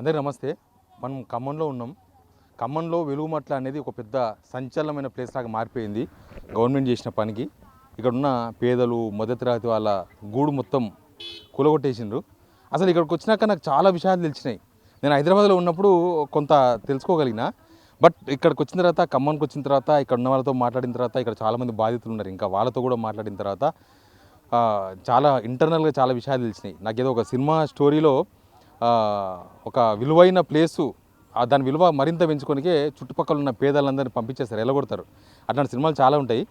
అందరికీ నమస్తే. మనం ఖమ్మంలో ఉన్నాం. ఖమ్మంలో వెలుగుమట్ల అనేది ఒక పెద్ద సంచలనమైన ప్లేస్ లాగా మారిపోయింది గవర్నమెంట్ చేసిన పనికి. ఇక్కడ ఉన్న పేదలు మొదటి తరగతి వాళ్ళ గూడు మొత్తం కూలగొట్టేసిండ్రు. అసలు ఇక్కడికి వచ్చినాక నాకు చాలా విషయాలు తెలిసినాయి. నేను హైదరాబాద్లో ఉన్నప్పుడు కొంత తెలుసుకోగలిగిన, బట్ ఇక్కడికి వచ్చిన తర్వాత, ఖమ్మానికి వచ్చిన తర్వాత, ఇక్కడ ఉన్న వాళ్ళతో మాట్లాడిన తర్వాత, ఇక్కడ చాలామంది బాధితులు ఉన్నారు, ఇంకా వాళ్ళతో కూడా మాట్లాడిన తర్వాత చాలా ఇంటర్నల్గా చాలా విషయాలు తెలిసినాయి. నాకేదో ఒక సినిమా స్టోరీలో ఒక విలువైన ప్లేసు దాని విలువ మరింత పెంచుకొనికే చుట్టుపక్కల ఉన్న పేదలందరినీ పంపించేస్తారు, ఎలగొడతారు. అట్లాంటి సినిమాలు చాలా ఉంటాయి.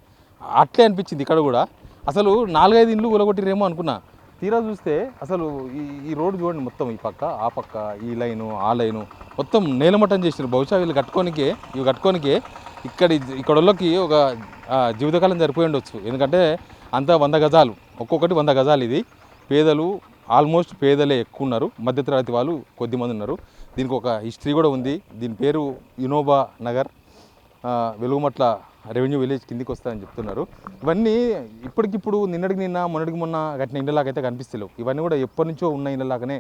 అట్లే అనిపించింది ఇక్కడ కూడా. అసలు 4-5 ఇండ్లు కూలగొట్టిరేమో అనుకున్నా. తీరా చూస్తే అసలు ఈ రోడ్డు చూడండి, మొత్తం ఈ పక్క ఆ పక్క, ఈ లైను ఆ లైను మొత్తం నేలమట్టం చేసారు. బహుశా వీళ్ళు కట్టుకోనికే ఇక్కడ వాళ్ళకి ఒక జీవితకాలం సరిపోయి ఉండొచ్చు. ఎందుకంటే అంతా 100 గజాలు, ఒక్కొక్కటి 100 గజాలు. ఇది పేదలు, ఆల్మోస్ట్ పేదలే ఎక్కువ ఉన్నారు, మధ్యతరగతి వాళ్ళు కొద్దిమంది ఉన్నారు. దీనికి ఒక హిస్టరీ కూడా ఉంది. దీని పేరు వినోబా నగర్, వెలుగుమట్ల రెవెన్యూ విలేజ్ కిందికి వస్తాయని చెప్తున్నారు. ఇవన్నీ ఇప్పటికిప్పుడు నిన్నటికి నిన్న మొన్నటికి మొన్న కట్టిన ఇండ్లలాగైతే కనిపిస్తలేవు. ఇవన్నీ కూడా ఎప్పటి నుంచో ఉన్న ఇండ్లలాగానే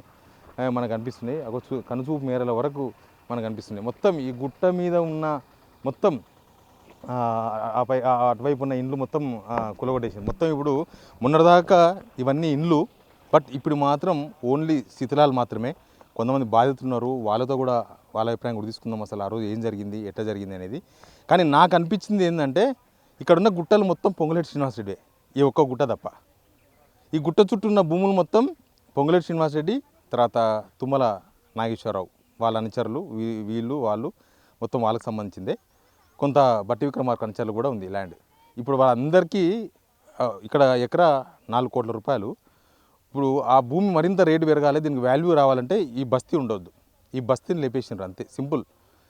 మనకు కనిపిస్తున్నాయి. కనుచూపు మేరల వరకు మనకు కనిపిస్తున్నాయి. మొత్తం ఈ గుట్ట మీద ఉన్న మొత్తం అటువైపు ఉన్న ఇండ్లు మొత్తం కూలగొట్టేసింది. మొత్తం ఇప్పుడు మొన్నటిదాకా ఇవన్నీ ఇండ్లు, బట్ ఇప్పుడు మాత్రం ఓన్లీ శిథిలాలు మాత్రమే. కొంతమంది బాధితున్నారు, వాళ్ళతో కూడా వాళ్ళ అభిప్రాయం కూడా తీసుకుందాం. అసలు ఆ రోజు ఏం జరిగింది, ఎట్లా జరిగింది అనేది. కానీ నాకు అనిపించింది ఏంటంటే, ఇక్కడున్న గుట్టలు మొత్తం పొంగులేటి శ్రీనివాసరెడ్డి, ఈ ఒక్క గుట్ట తప్ప. ఈ గుట్ట చుట్టూ ఉన్న భూములు మొత్తం పొంగులేటి శ్రీనివాసరెడ్డి, తర్వాత తుమ్మల నాగేశ్వరరావు వాళ్ళ అనుచరులు, వాళ్ళు మొత్తం వాళ్ళకి సంబంధించిందే. కొంత బట్టి విక్రమార్క అనుచరులు కూడా ఉంది ల్యాండ్. ఇప్పుడు వాళ్ళందరికీ ఇక్కడ ఎకరా 4 కోట్ల రూపాయలు. ఇప్పుడు ఆ భూమి మరింత రేటు పెరగాలి, దీనికి వాల్యూ రావాలంటే ఈ బస్తీ ఉండొద్దు. ఈ బస్తీని లేపేసిండ్రు అంతే, సింపుల్.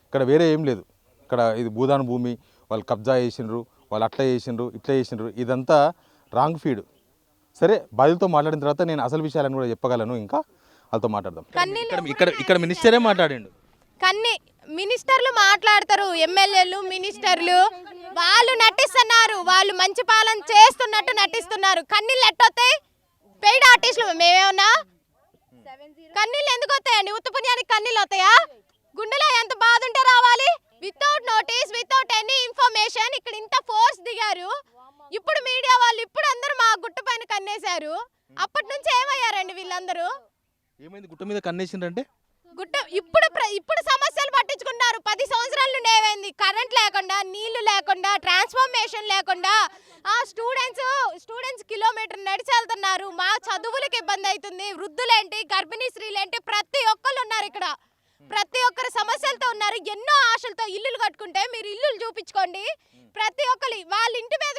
ఇక్కడ వేరే ఏం లేదు. ఇక్కడ ఇది భూదాన భూమి, వాళ్ళు కబ్జా చేసిండ్రు, వాళ్ళు అట్లా చేసిండ్రు, ఇట్లా చేసిండ్రు. ఇదంతా రాంగ్ ఫీడ్. సరే, బాధితులతో మాట్లాడిన తర్వాత నేను అసలు విషయాలను కూడా చెప్పగలను. ఇంకా వాళ్ళతో మాట్లాడదాం. ఇక్కడ మినిస్టరే మాట్లాడిండు. మినిస్టర్లు మాట్లాడతారు, ఎమ్మెల్యేలు మినిస్టర్లు వాళ్ళు నటిస్తున్నారు, వాళ్ళు మంచి పాలన చేస్తున్నట్టు నటిస్తున్నారు. కన్నీళ్ళు ఎట్టొస్తాయి? పెయిడ్ ఆర్టిస్టులు మేమేమన్నా? కన్నీళ్ళు ఎందుకు వస్తాయండి? ఉత్తపుణ్యానికి కన్నీళ్ళు వస్తాయా? గుండెలో ఎంత బాధ ఉంటే రావాలి? Without notice, without any information ఇక్కడ ఇంత ఫోర్స్ దిగారు. ఇప్పుడు మీడియా వాళ్ళు ఇప్పుడు అందరూ మా గుట్ట పైన కన్నేశారు. అప్పటి నుంచి ఏమయ్యారండి వీళ్ళందరూ? ఏమైంది గుట్ట మీద కన్నేసిండ్రంటే? గుట్ట ఇప్పుడు సమస్యలు పట్టించుకున్నారు. 10 సంవత్సరాల నుండి ఏమైంది? కరెంట్ లేకుండా, నీళ్లు లేకుండా, ట్రాన్స్ఫర్మేషన్ లేకుండా స్టూడెంట్స్ కిలోమీటర్ నడిచి వెళ్తున్నారు. మా చదువులకు ఇబ్బంది అవుతుంది. వృద్ధులేంటి, గర్భిణీ స్త్రీలేంటి, ప్రతి ఒక్కరు ఉన్నారు ఇక్కడ. ప్రతి ఒక్కరు సమస్యలతో ఉన్నారు. ఎన్నో ఆశలతో ఇల్లులు కట్టుకుంటే మీరు ఇల్లులు చూపించుకోండి. ప్రతి ఒక్కరు వాళ్ళ ఇంటి మీద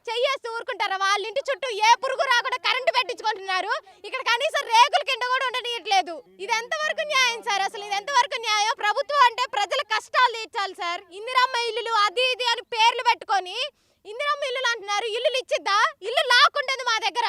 చెయ్యేస్తూ ఊరుకుంటారా? వాళ్ళ ఇంటి చుట్టూ ఏ పురుగు రాకుండా కరెంటు పెట్టించుకుంటున్నారు. ఇక్కడ కనీసం రేకుల కింద కూడా ఉండనియట్లేదు. ఇది ఎంతవరకు న్యాయం సార్? అసలు ఇది ఎంతవరకు న్యాయం? ప్రభుత్వం అంటే ప్రజల కష్టాలు తీర్చాలి సార్. ఇందిరమ్మ ఇల్లులు అది ఇది అని పేర్లు పెట్టుకొని ఇందిరమ్మ ఇల్లులు అంటున్నారు. ఇల్లులు ఇచ్చిద్దా? ఇల్లు లాక్కుంటుంది మా దగ్గర.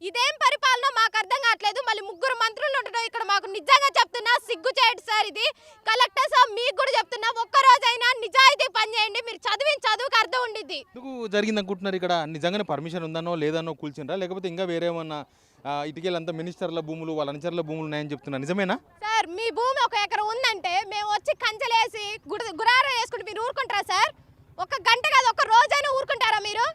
ఇదేం పరిపాలన మాకు అర్థం కావట్లేదు. మళ్ళీ 3 మంత్రులు ఉండడం ఇక్కడ మాకు నిజంగా చెప్తున్నా సిగ్గు చేయడు సార్. ఇది కలెక్టర్ సార్ మీకు కూడా చెప్తున్నా, ఒక్కరోజైనా నిజాయితీ పని చేయండి. మీరు చదువుకి అర్థం ఉండిద్ది. ఎందుకు జరిగింది అనుకుంటున్నారు? ఇక్కడ నిజంగానే పర్మిషన్ ఉందనో లేదనో కూల్చిండ్రా, లేకపోతే ఇంకా వేరేమన్నా ఇటుకెళ్ళంతా మినిస్టర్ల భూములు, వాళ్ళ అనుచరుల భూములు ఉన్నాయని చెప్తున్నా, నిజమేనా సార్? మీ భూమి 1 ఎకరం ఉందంటే మేము వచ్చి కంచెలేసి గురార వేసుకుంటే మీరు ఊరుకుంటారా సార్? 1 గంట కాదు, 1 రోజైనా ఊరుకుంటారా మీరు?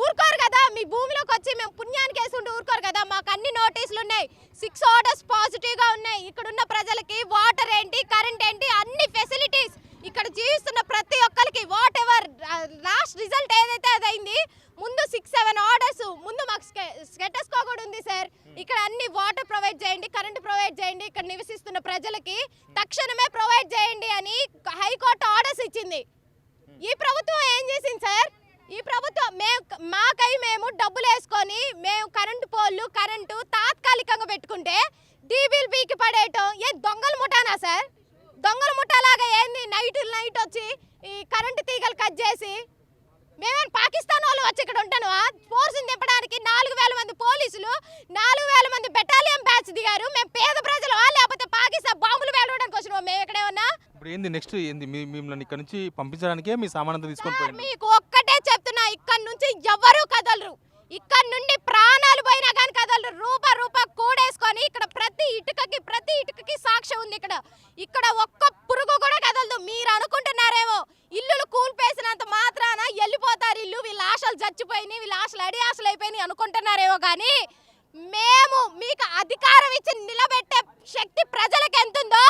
ఊరుకోరు కదా. మీ భూమిలోకి వచ్చి మేము పుణ్యానికి వేసుకుంటూ ఊరుకోరు కదా. మాకు అన్ని నోటీసులు ఉన్నాయి, 6 ఆర్డర్స్ పాజిటివ్గా ఉన్నాయి. ఇక్కడ ఉన్న ప్రజలకి వాటర్ ఏంటి, కరెంట్ ఏంటి, అన్ని ఫెసిలిటీస్ ఇక్కడ జీవిస్తున్న ప్రతి ఒక్కరికి వాట్ ఎవర్ లాస్ట్ రిజల్ట్ ఏదైతే అదైంది. ముందు 6-7 ఆర్డర్స్ ముందు మాకు స్కెటస్కో కూడా ఉంది సార్. ఇక్కడ అన్ని వాటర్ ప్రొవైడ్ చేయండి, కరెంట్ ప్రొవైడ్ చేయండి, ఇక్కడ నివసిస్తున్న ప్రజలకి తక్షణమే ప్రొవైడ్ చేయండి అని హైకోర్టు ఆర్డర్స్ ఇచ్చింది. ఈ ప్రభుత్వం ఏం చేసింది సార్? ఈ ప్రభుత్వం మేము డబ్బులు వేసుకొని మేము కరెంటు పోల్లు, కరెంటు తాత్కాలికంగా పెట్టుకుంటే డీబీల్బీకి పడేయటం ఏ దొంగల ముఠానా సార్? దొంగల ముఠాలాగా ఏంది? నైట్ వచ్చి ఈ కరెంటు తీగలు కట్ చేసి మేమేం పాకిస్తాన్ వాళ్ళు వచ్చి ఇక్కడ ఉంటాను? ఫోర్స్ని దింపడానికి 4000 మంది పోలీసులు, 4000 మంది బెటాలియన్ బ్యాచ్ దిగారు. మేము పేద ప్రజలు లేకపోతే పాకిస్తాన్ బాంబులు వేలడానికి వచ్చినాం మేము ఎక్కడేమన్నా? ఇప్పుడు ఏంది నెక్స్ట్ ఏంది? మిమ్మల్ని ఇక్కడ నుంచి పంపించడానికే మీ సామానంతా తీసుకొని పోయింది. మీకు ఒక్కటే చెప్తున్నా, ఇక్కడ నుంచి ఎవరు కదలరు. ఇక్కడ నుండి ప్రాణాలు పోయినా కానీ కదలరు. రూప కూడేసుకొని ఇక్కడ ప్రతి ఇటుకకి సాక్ష్యం ఉంది. ఇక్కడ పిల్లలు చచ్చిపోయినాయి, వీళ్ళు ఆశలు అడి ఆశలు అయిపోయినాయి అనుకుంటున్నారేమో కానీ మేము మీకు అధికారం ఇచ్చి నిలబెట్టే శక్తి ప్రజలకు ఎంతుందో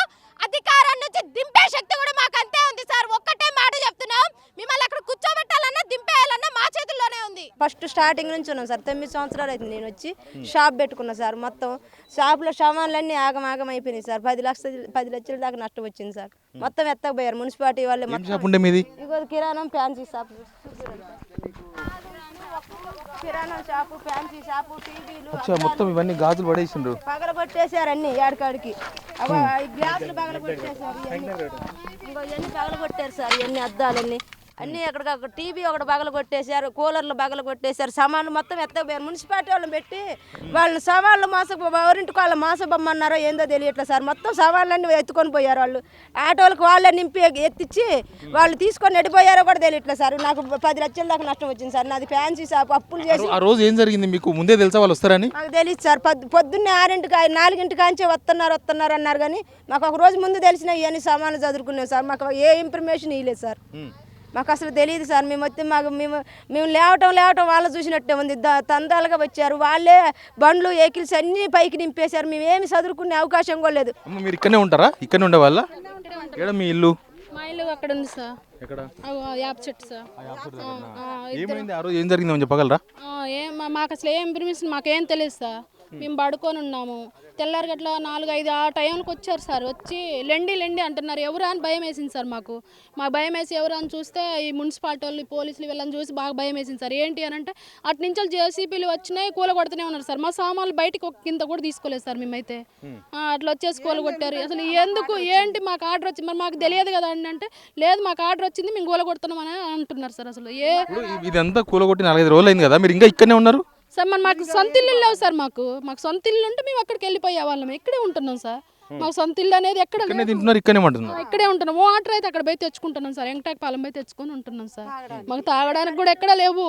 అధికారం నుంచి దింపే శక్తి కూడా మాకు అంతే ఉంది సార్. ఒక్కటే మాట చెప్తున్నాం, మిమ్మల్ని అక్కడ కూర్చోబెట్టాలన్నా దింపేయాలన్నా మా చేతుల్లోనే ఉంది. ఫస్ట్ స్టార్టింగ్ నుంచి ఉన్నాం సార్. 9 సంవత్సరాలు అయితే నేను వచ్చి షాప్ పెట్టుకున్నా సార్. మొత్తం షాప్లో సామాన్లన్నీ ఆగమాగం అయిపోయినాయి సార్. 10 లక్షల దాకా నష్టం వచ్చింది సార్. మొత్తం ఎత్తకపోయారు మున్సిపాలిటీ వాళ్ళు. ఇగో కిరాణం ఫ్యాన్సీ షాప్, కిరాణం షాపు, ఫ్యాన్సీ షాపు, టీవీలు మొత్తం ఇవన్నీ గాజులు పడేసిండ్రు, పగలగొట్టేశారు అన్ని ఏడకాడికి. గ్లాసులు పగలగొట్టేశారు, ఇవన్నీ పగలగొట్టారు సార్. ఇవన్నీ అద్దాలన్నీ అన్నీ ఎక్కడికక్కడ టీవీ ఒకటి బగలు కొట్టేశారు, కూలర్లు బగలు కొట్టేశారు, సామాన్లు మొత్తం ఎత్తకపోయారు. మున్సిపాలిటీ వాళ్ళని పెట్టి వాళ్ళని సామాన్లు ఎవరింటికి వాళ్ళ మాసబొమ్మన్నారో ఏందో తెలియట్లేదు సార్. మొత్తం సామాన్లన్నీ ఎత్తుకొని పోయారు వాళ్ళు. ఆటోలకు వాళ్ళే నింపి ఎత్తిచ్చి వాళ్ళు తీసుకొని ఎడిపోయారో కూడా తెలియట్లేదు సార్. నాకు 10 లక్షల దాకా నష్టం వచ్చింది సార్. నాది ఫ్యాన్సీ షాప్, అప్పులు చేసి. ఆ రోజు ఏం జరిగింది మీకు ముందే తెలుసా వాళ్ళు వస్తారని? నాకు తెలియదు సార్. పొద్దున్నే 4 కాంచే వస్తున్నారు అన్నారు కానీ మాకు ఒక రోజు ముందు తెలిసిన ఇవన్నీ సామాన్లు చదువుకున్నాం సార్. మాకు ఏ ఇన్ఫర్మేషన్ ఇవ్వలేదు సార్. మాకు అసలు తెలియదు సార్. మేము వస్తే మేము లేవటం వాళ్ళు చూసినట్టే ఉంది. తందాలుగా వచ్చారు వాళ్ళే. బండ్లు వెహికల్స్ అన్నీ పైకి నింపేశారు. మేము ఏమి చదువుకునే అవకాశం కూడా లేదు. మీరు ఇక్కడనే ఉంటారా? ఇక్కడనే ఉండే వాళ్ళ? మీ ఇల్లు? మా ఇల్లు అక్కడ ఉంది సార్. ఎక్కడ? యాప్ చెట్టు సార్. ఏమైంది ఆ రోజు, ఏం జరిగిందో చెప్పగలరా? మాకు అసలు ఏం ఇన్ఫర్మేషన్ మాకేం తెలియదు సార్. మేము పడుకొని ఉన్నాము. తెల్లారి గట్ల 4-5 ఆ టైంకి వచ్చారు సార్. వచ్చి లెండి అంటున్నారు. ఎవరు అని భయం వేసింది సార్. మాకు భయం వేసి ఎవరు అని చూస్తే ఈ మున్సిపాలిటీ వాళ్ళు, పోలీసులు వీళ్ళని చూసి బాగా భయం వేసింది సార్. ఏంటి అని అంటే అటు నుంచి జేసీబీలు వచ్చినాయి, కూల కొడుతూనే ఉన్నారు సార్. మా సామాన్లు బయటికి ఒక కింద కూడా తీసుకోలేదు సార్. మేమైతే అట్లా వచ్చేసి కూల కొట్టారు. అసలు ఎందుకు ఏంటి మాకు ఆర్డర్ వచ్చింది మరి మాకు తెలియదు కదా అని అంటే, లేదు మాకు ఆర్డర్ వచ్చింది మేము కూల కొడుతున్నాం అని అంటున్నారు సార్. అసలు ఇదంతా కూలగొట్టి 4-5 రోజులు అయింది కదా, మీరు ఇంకా ఇక్కడనే ఉన్నారు సార్? మాకు సొంత ఇల్లు లేవు సార్. మాకు సొంత ఇల్లు ఉంటే మేము అక్కడికి వెళ్ళిపోయే వాళ్ళం. ఇక్కడే ఉంటున్నాం సార్. మాకు సొంత ఇల్లు అనేది ఇక్కడే ఉంటున్నాం. వాటర్ అయితే అక్కడ పోయి తెచ్చుకుంటున్నాం సార్. ఎంగటాక్ పాలెం పోయి తెచ్చుకొని ఉంటున్నాం సార్. మాకు తాగడానికి కూడా ఎక్కడ లేవు.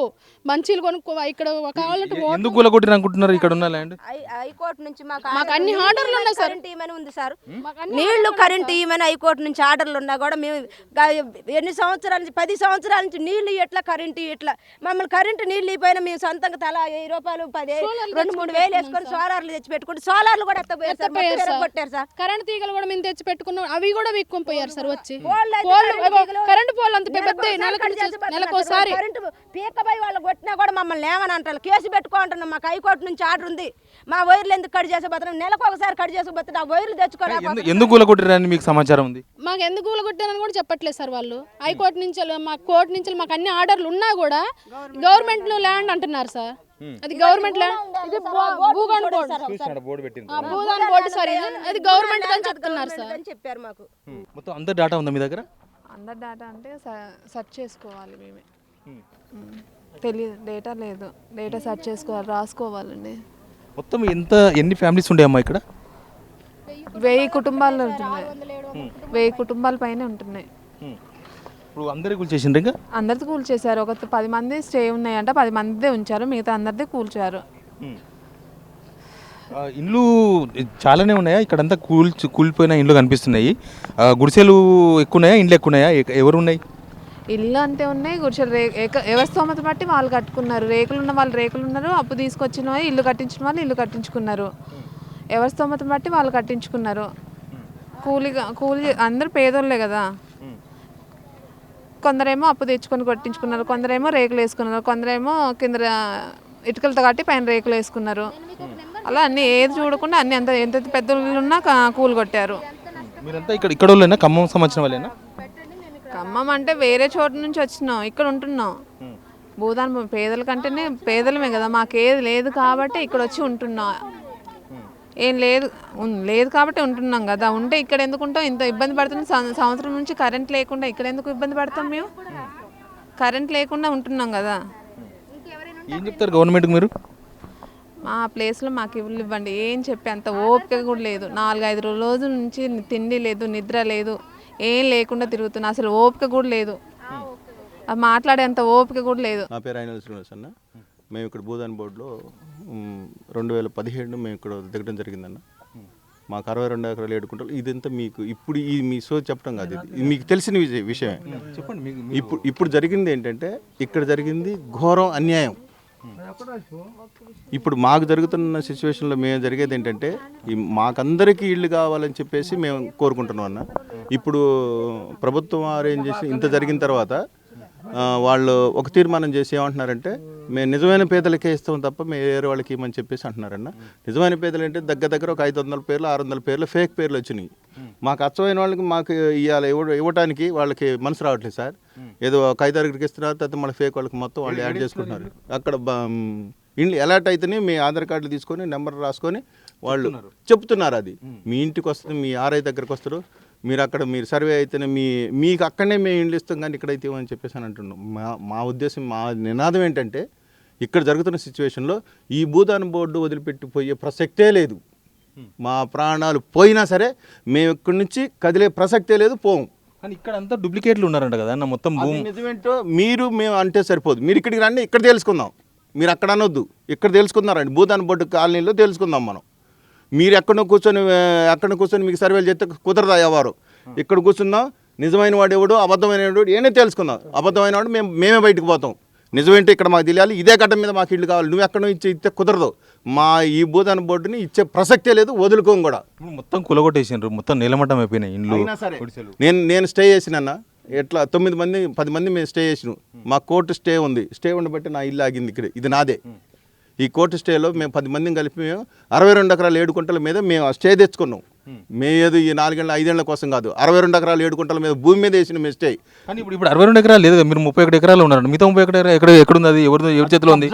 మంచిలు కొనుక్కో ఇక్కడ కావాలంటే. ఎందుకు కూలగొట్టిరు అనుకుంటున్నారు? ఇక్కడ ఉన్న ల్యాండ్ హైకోర్టు నుంచి మాకు అన్ని ఆర్డర్లు ఉన్నాయి సార్. ఉంది సార్. నీళ్లు కరెంట్ ఇవ్వమని హైకోర్టు నుంచి ఆర్డర్లు ఉన్నా కూడా మేము ఎన్ని సంవత్సరాల నుంచి 10 సంవత్సరాల నుంచి నీళ్లు ఎట్లా కరెంట్ ఎట్లా మమ్మల్ని కరెంటు నీళ్ళు ఇపోయినా మేము సొంతంగా తలా 1000 రూపాయలు 2-3 వేలు వేసుకొని సోలార్లు తెచ్చి పెట్టుకుంటే సోలార్లు కూడా కొట్టారు సార్. కరెంట్ తీగలు కూడా మేము తెచ్చి పెట్టుకున్నాం. అవి కూడా వీక్కొని పోయారు సార్. వచ్చి కరెంట్ పోల్ అంత పెద్ద నెలకోసారి పీకబై వాళ్ళు కొట్టినా కూడా మమ్మల్ని ఏమని అంటారు, కేసు పెట్టుకుంటున్నాం. మాకు హైకోర్టు నుంచి ఆర్డర్ ఉంది. మా వైర్లు ఎందుకు కట్ చేసేపోతున్నాం? నెలకు ఒకసారి కట్ చేసేపోతున్నా. ఆ వైర్లు తెచ్చుకోవాలి. ఎందుకు కూలగొట్టారని మీకు సమాచారం ఉంది? మాకు ఎందుకు కూలగొట్టారని కూడా చెప్పట్లేదు సార్ వాళ్ళు. హైకోర్టు నుంచి మా కోర్టు నుంచి మాకు అన్ని ఆర్డర్లు ఉన్నా కూడా గవర్నమెంట్ ల్యాండ్ అంటున్నారు సార్. అది గవర్నమెంట్ ల్యాండ్. ఇది భూగాన్ బోర్డు సార్. అది గవర్నమెంట్ అని చెప్తున్నారు సార్. చెప్పారు మాకు. మొత్తం అందరి డేటా ఉందా మీ దగ్గర? అందరి డేటా అంటే సెర్చ్ చేసుకోవాలి మేమే. తెలియదు, డేటా లేదు. డేటా సెర్చ్ చేసుకోవాలి, రాసుకోవాలండి. మొత్తం ఎన్ని ఫ్యామిలీస్ ఉండేయమ్మా ఇక్కడ? 1000 కుటుంబాలు ఉంటున్నాయి. 1000 కుటుంబాల పైన ఉంటున్నాయి. ఇప్పుడు అందరికీ కూల్చేసిండ్రు? ఇంకా అందరిది కూల్చేశారు. ఒక 10 మంది స్టే ఉన్నాయంట. 10 మంది ఉంచారు, మిగతా అందరిది కూల్చారు. ఇండ్లు చాలానే ఉన్నాయా ఇక్కడంతా? కూలిపోయిన ఇండ్లు కనిపిస్తున్నాయి. గుడిసెలు ఎక్కువ ఉన్నాయా, ఇండ్లు ఎక్కువ ఉన్నాయా? ఎవరు ఉన్నాయి? ఇల్లు అంతే ఉన్నాయి, గుడిసెలు ఎవరి స్తోమత బట్టి వాళ్ళు కట్టుకున్నారు. రేకులు ఉన్న వాళ్ళు రేకులు ఉన్నారు, అప్పు తీసుకొచ్చిన వాళ్ళు ఇల్లు కట్టించిన వాళ్ళు ఇల్లు కట్టించుకున్నారు. ఎవరి స్తోమత బట్టి వాళ్ళు కట్టించుకున్నారు. కూలి అందరూ పేదోళ్ళే కదా. కొందరేమో అప్పు తెచ్చుకొని కట్టించుకున్నారు, కొందరేమో రేకులు వేసుకున్నారు, కొందరేమో కింద ఇటుకలతో కట్టి పైన రేకులు వేసుకున్నారు. అలా అన్ని ఏది చూడకుండా అన్ని ఎంత పెద్ద ఉన్నా కూలు కొట్టారు. మీరంతా ఇక్కడ వాళ్ళేనా? ఖమ్మం సంబంధించిన వాళ్ళేనా? ఖమ్మం అంటే వేరే చోటు నుంచి వచ్చినాం, ఇక్కడ ఉంటున్నాం. భూదాన్ పేదల కంటేనే పేదలమే కదా, మాకేది లేదు కాబట్టి ఇక్కడ వచ్చి ఉంటున్నాం. ఏం లేదు కాబట్టి ఉంటున్నాం కదా. ఉంటే ఇక్కడ ఎందుకు ఉంటాం? ఇంత ఇబ్బంది పడుతున్నాం. సంవత్సరం నుంచి కరెంట్ లేకుండా ఇక్కడ ఎందుకు ఇబ్బంది పడతాం? మేము కరెంట్ లేకుండా ఉంటున్నాం కదా. ఏం చెప్తారు గవర్నమెంట్కి మీరు? మా ప్లేస్లో మాకు ఇల్లు ఇవ్వండి. ఏం చెప్పి అంత ఓపిక కూడా లేదు. 4-5 రోజుల నుంచి తిండి లేదు, నిద్ర లేదు, ఏం లేకుండా తిరుగుతున్నా. అసలు ఓపిక కూడా లేదు, మాట్లాడేంత ఓపిక కూడా లేదు. నా పేరు అయిన శ్రీనివాస్ అన్న. మేము ఇక్కడ భూదాన్ బోర్డులో 2017 మేము ఇక్కడ దిగడం జరిగిందన్న. మాకు 62 ఎకరాలు 7 గుంటలు. ఇదంతా మీకు ఇప్పుడు ఈ మీ షో చెప్పడం కాదు, ఇది మీకు తెలిసిన విషయమే. చెప్పండి. ఇప్పుడు జరిగింది ఏంటంటే, ఇక్కడ జరిగింది ఘోరం అన్యాయం. ఇప్పుడు మాకు జరుగుతున్న సిచ్యువేషన్లో మేము జరిగేది ఏంటంటే, మాకందరికీ ఇళ్ళు కావాలని చెప్పేసి మేము కోరుకుంటున్నాం అన్న. ఇప్పుడు ప్రభుత్వం అరేంజ్ చేసి ఇంత జరిగిన తర్వాత వాళ్ళు ఒక తీర్మానం చేసి ఏమంటున్నారంటే, మేము నిజమైన పేదలకే ఇస్తాం తప్ప మేము వేరే వాళ్ళకి ఇవ్వమని చెప్పేసి అంటున్నారన్న. నిజమైన పేదలు అంటే దగ్గర ఒక 500 పేర్లు 600 పేర్లు ఫేక్ పేర్లు వచ్చినాయి. మాకు అచ్చమైన వాళ్ళకి మాకు ఇవ్వడానికి వాళ్ళకి మనసు రావట్లేదు సార్. ఏదో ఒక 5-6కి ఇస్తున్నారు, తర్వాత మళ్ళీ ఫేక్ వాళ్ళకి మొత్తం వాళ్ళు యాడ్ చేసుకుంటున్నారు. అక్కడ ఇండ్లు ఎలాట్ అయితేనే మీ ఆధార్ కార్డులు తీసుకొని నెంబర్ రాసుకొని వాళ్ళు చెప్తున్నారు. అది మీ ఇంటికి వస్తుంది, మీ ఆర్ఐ దగ్గరకు వస్తారు, మీరు అక్కడ మీరు సర్వే అయితేనే మీకు అక్కడనే మేము ఇండ్లు ఇస్తాం కానీ ఇక్కడైతే అని చెప్పేసి అని అంటున్నాం. మా ఉద్దేశం, మా నినాదం ఏంటంటే, ఇక్కడ జరుగుతున్న సిచ్యువేషన్లో ఈ భూదాన బోర్డు వదిలిపెట్టిపోయే ప్రసక్తే లేదు. మా ప్రాణాలు పోయినా సరే మేము ఇక్కడి నుంచి కదిలే ప్రసక్తే లేదు, పోము. కానీ ఇక్కడ అంతా డూప్లికేట్లు ఉన్నారంట కదా అన్న, మొత్తం భూమి. నిజమేంటో మేము అంటే సరిపోదు, మీరు ఇక్కడికి రండి, ఇక్కడ తెలుసుకుందాం. మీరు అక్కడ అనొద్దు, ఇక్కడ తెలుసుకుందారండి. భూదాన బోర్డు కాలనీలో తెలుసుకుందాం మనం. మీరు ఎక్కడో కూర్చొని మీకు సర్వేలు చేస్తే కుదరదా ఎవరు? ఇక్కడ కూర్చుందాం, నిజమైన వాడు ఎవడు అబద్ధమైన వాడు ఏనే తెలుసుకుందాం. అబద్ధమైన వాడు మేమే బయటకు పోతాం, నిజమేంటో ఇక్కడ మాకు తెలియాలి. ఇదే గడ్డ మీద మాకు ఇల్లు కావాలి, నువ్వు ఎక్కడో ఇస్తే కుదరదు. మా ఈ భూదాన బోర్డుని ఇచ్చే ప్రసక్తే లేదు, వదులుకోం కూడా. మొత్తం కులగొట్టేసిండ్రు, మొత్తం నీలమట్టం అయిపోయినాయి ఇండ్లు. నేను స్టే చేసిన ఎట్లా 9 మంది 10 మంది మేము స్టే చేసినాం. మా కోర్టు స్టే ఉంది, స్టే ఉండబట్టి నా ఇల్లు ఆగింది ఇక్కడ. ఇది నాదే. ఈ కోర్టు స్టేలో మేము 10 మందిని కలిపి మేము 62 ఎకరాలు 7 గుంటల మీద మేము స్టే తెచ్చుకున్నాం. మేము ఏదో ఈ 4-5 ఏళ్ల కోసం కాదు, 62 ఎకరాలు 7 గుంటల మీద భూమి మీద వేసిన మేము స్టే. కానీ ఇప్పుడు 62 ఎకరాలు లేదు, మీరు 31 ఎకరాలు ఉన్నారు. మిగతా 30 ఎకరాలు ఎక్కడుంది? అది ఎవరి చేతిలో ఉంది?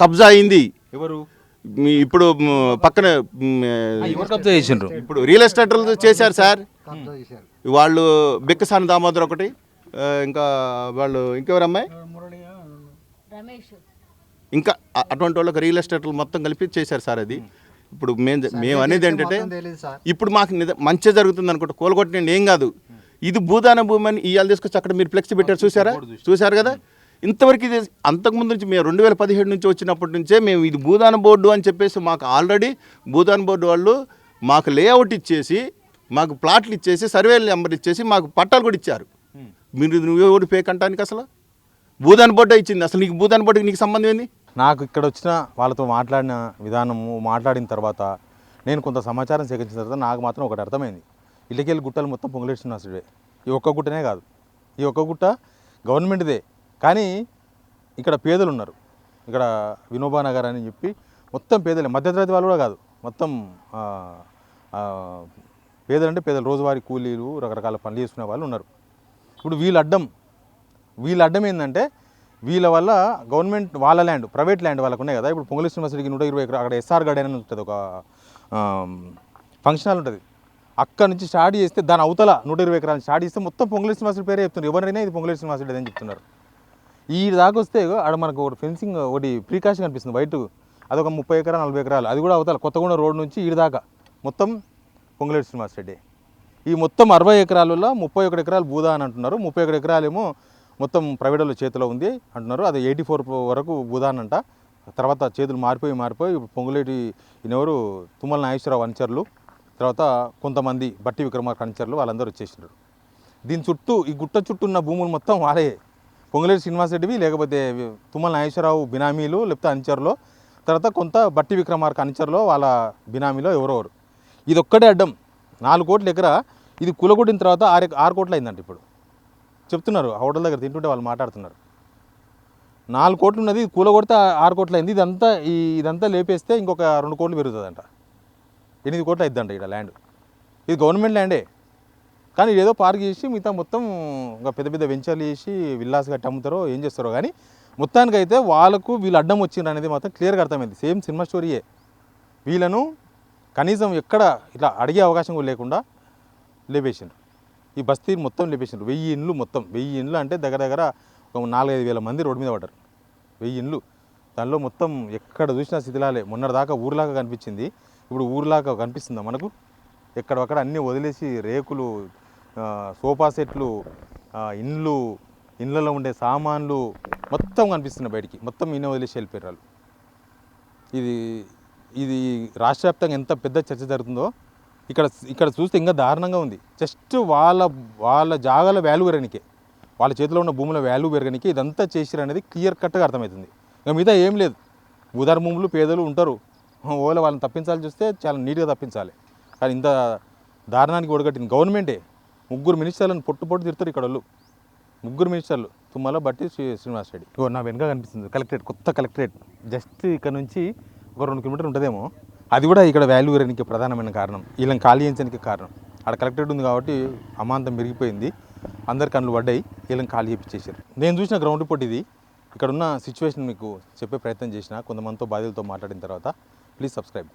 కబ్జా అయింది. ఎవరు ఇప్పుడు పక్కన ఎవరు కబ్జా చేసిండ్రు? ఇప్పుడు రియల్ ఎస్టేటర్లు చేశారు సార్. వాళ్ళు బిక్కసాని దామోదర్ ఒకటి, ఇంకా వాళ్ళు ఇంకెవరు అమ్మాయి ఇంకా అటువంటి వాళ్ళకి రియల్ ఎస్టేట్లు మొత్తం కలిపి చేశారు సార్. అది ఇప్పుడు మేము అనేది ఏంటంటే, ఇప్పుడు మాకు మంచి జరుగుతుంది అనుకుంటే కోలుగొట్టినండి ఏం కాదు. ఇది భూదాన భూమి అని ఇవాళ తీసుకొచ్చి అక్కడ మీరు ఫ్లెక్స్ పెట్టారు, చూసారు కదా. ఇంతవరకు ఇది అంతకుముందు నుంచి మేము 2017 నుంచి వచ్చినప్పటి నుంచే మేము ఇది భూదాన బోర్డు అని చెప్పేసి మాకు ఆల్రెడీ భూదాన బోర్డు వాళ్ళు మాకు లేఅవుట్ ఇచ్చేసి, మాకు ప్లాట్లు ఇచ్చేసి, సర్వే నెంబర్ ఇచ్చేసి, మాకు పట్టాలు కూడా ఇచ్చారు. మీరు నువ్వెవరు ఫేక్ అంటానికి? అసలు భూదాన బోర్డే ఇచ్చింది. అసలు నీకు భూదాన బోర్డుకి నీకు సంబంధం ఏంది? నాకు ఇక్కడ వచ్చిన వాళ్ళతో మాట్లాడిన విధానము, మాట్లాడిన తర్వాత నేను కొంత సమాచారం సేకరించిన తర్వాత నాకు మాత్రం ఒకటి అర్థమైంది. ఇళ్ళకెళ్ళి గుట్టలు మొత్తం పొంగులేటి శ్రీనివాసుడే. ఈ ఒక్క గుట్టనే కాదు, ఈ ఒక్క గుట్ట గవర్నమెంట్దే. కానీ ఇక్కడ పేదలు ఉన్నారు. ఇక్కడ వినోబా నగర్ అని చెప్పి మొత్తం పేదలే, మధ్యతరగతి వాళ్ళు కూడా కాదు, మొత్తం పేదలు అంటే పేదలు, రోజువారీ కూలీలు, రకరకాల పనులు చేసుకునే వాళ్ళు ఉన్నారు. ఇప్పుడు వీళ్ళ అడ్డం ఏంటంటే, వీళ్ళ వల్ల గవర్నమెంట్ వాళ్ళ ల్యాండ్, ప్రైవేట్ ల్యాండ్ వాళ్ళకు ఉన్నాయి కదా. ఇప్పుడు పొంగులేటి శ్రీనివాసుడికి 120 ఎకరాలు, అక్కడ ఎస్ఆర్ గార్డెన్ అని ఉంటుంది, ఒక ఫంక్షన్ హాల్ ఉంటుంది. అక్కడ నుంచి స్టార్ట్ చేస్తే దాని అవతల 120 ఎకరాలు స్టార్ట్ చేస్తే మొత్తం పొంగులేటి శ్రీనివాసుడి పేరే చెప్తున్నారు. ఎవరైనా ఇది పొంగులేటి శ్రీనివాసుడి అని చెప్తున్నారు. ఈ దాకా వస్తే ఆడ మనకు ఒకటి ఫెన్సింగ్, ఒకటి ప్రీకాషన్ కనిపిస్తుంది వైట్, అదొక 30 ఎకరాలు 40 ఎకరాలు. అది కూడా అవతల కొత్తగూడ రోడ్ నుంచి ఈడి దాకా మొత్తం పొంగులేటి శ్రీనివాసుడి. ఈ మొత్తం 60 ఎకరాలలో 31 ఎకరాలు భూదా అని అంటున్నారు, 31 ఎకరాలు ఏమో మొత్తం ప్రైవేట్ వాళ్ళ చేతిలో ఉంది అంటున్నారు. అది 84 వరకు భూదానంట. తర్వాత చేతులు మారిపోయి పొంగులేటి ఈయనెవరు తుమ్మల నాగేశ్వరరావు అనుచరులు, తర్వాత కొంతమంది బట్టి విక్రమార్క అనుచరులు, వాళ్ళందరూ వచ్చేసినారు. దీని చుట్టూ, ఈ గుట్ట చుట్టూ ఉన్న భూములు మొత్తం వాళ్ళే, పొంగులేటి శ్రీనివాసరెడ్డివి, లేకపోతే తుమ్మల నాగేశ్వరరావు బినామీలు, లేకపోతే అనుచరులు, తర్వాత కొంత బట్టి విక్రమార్క అనుచరులు వాళ్ళ బినామీలో ఎవరెవరు. ఇది ఒక్కటే అడ్డం. 4 కోట్ల ఎకరా ఇది కూలగొట్టిన తర్వాత 6 కోట్లు అయిందంట. ఇప్పుడు చెప్తున్నారు, హోటల్ దగ్గర తింటుంటే వాళ్ళు మాట్లాడుతున్నారు. 4 కోట్లు ఉన్నది, కూలగొడితే 6 కోట్లు అయింది. ఇదంతా లేపేస్తే ఇంకొక 2 కోట్లు పెరుగుతుందంట, 8 కోట్లు అయిద్దంట ఇక్కడ ల్యాండ్. ఇది గవర్నమెంట్ ల్యాండే, కానీ ఏదో పార్క్ చేసి మిగతా మొత్తం ఇంకా పెద్ద పెద్ద వెంచర్లు చేసి విల్లాస్ కట్టి అమ్ముతారో ఏం చేస్తారో. కానీ మొత్తానికైతే వాళ్ళకు వీళ్ళు అడ్డం వచ్చిండ్రు అనేది మాత్రం క్లియర్గా అర్థమైంది. సేమ్ సినిమా స్టోరీయే. వీళ్ళను కనీసం ఎక్కడ ఇట్లా అడిగే అవకాశం కూడా లేకుండా లేపేసిండ్రు. ఈ బస్తీ మొత్తం లేపేసిండ్రు. 1000 ఇండ్లు, మొత్తం 1000 ఇండ్లు అంటే దగ్గర ఒక 4-5 వేల మంది రోడ్డు మీద పడ్డారు. 1000 ఇండ్లు, దానిలో మొత్తం ఎక్కడ చూసినా శిథిలాలే. మొన్నటిదాకా ఊరులాగా కనిపించింది, ఇప్పుడు ఊరులాగా కనిపిస్తుందా మనకు? ఎక్కడక్కడ అన్నీ వదిలేసి రేకులు, సోఫా సెట్లు, ఇండ్లలో ఉండే సామాన్లు మొత్తం కనిపిస్తున్నాయి బయటికి. మొత్తం ఈయన వదిలేసి వెళ్ళిపోయారు వాళ్ళు. ఇది రాష్ట్ర వ్యాప్తంగా ఎంత పెద్ద చర్చ జరుగుతుందో ఇక్కడ ఇక్కడ చూస్తే ఇంకా దారుణంగా ఉంది. జస్ట్ వాళ్ళ జాగాల వాల్యూ పెరగనికే, వాళ్ళ చేతిలో ఉన్న భూముల వాల్యూ పెరగనికే ఇదంతా చేసిరు అనేది క్లియర్ కట్గా అర్థమవుతుంది. ఇంకా మిగతా ఏం లేదు. ఉదార భూములు పేదలు ఉంటారు, ఓలా వాళ్ళని తప్పించాలి చూస్తే చాలా నీట్గా తప్పించాలి. కానీ ఇంత దారుణానికి ఒడగట్టింది గవర్నమెంటే. 3 మినిస్టర్లను పొట్టు తిరుతారు ఇక్కడ వాళ్ళు. 3 మినిస్టర్లు తుమ్మల బట్టి శ్రీనివాస్ రెడ్డి. ఇగో నా వెనుక కనిపిస్తుంది కలెక్టరేట్, కొత్త కలెక్టరేట్. జస్ట్ ఇక్కడ నుంచి ఒక 2 కిలోమీటర్లు ఉంటుందేమో. అది కూడా ఇక్కడ వాల్యూ పెరగడానికి ప్రధానమైన కారణం, వీళ్ళని ఖాళీ చేయించడానికి కారణం. అక్కడ కలెక్టరేట్ ఉంది కాబట్టి అమాంతం పెరిగిపోయింది, అందరి కళ్ళు పడ్డాయి, వీళ్ళని ఖాళీ చేయించేసారు. నేను చూసిన గ్రౌండ్ రిపోర్ట్ ఇది. ఇక్కడ ఉన్న సిచ్యువేషన్ మీకు చెప్పే ప్రయత్నం చేసిన, కొంతమందితో బాధితులతో మాట్లాడిన తర్వాత. Please subscribe.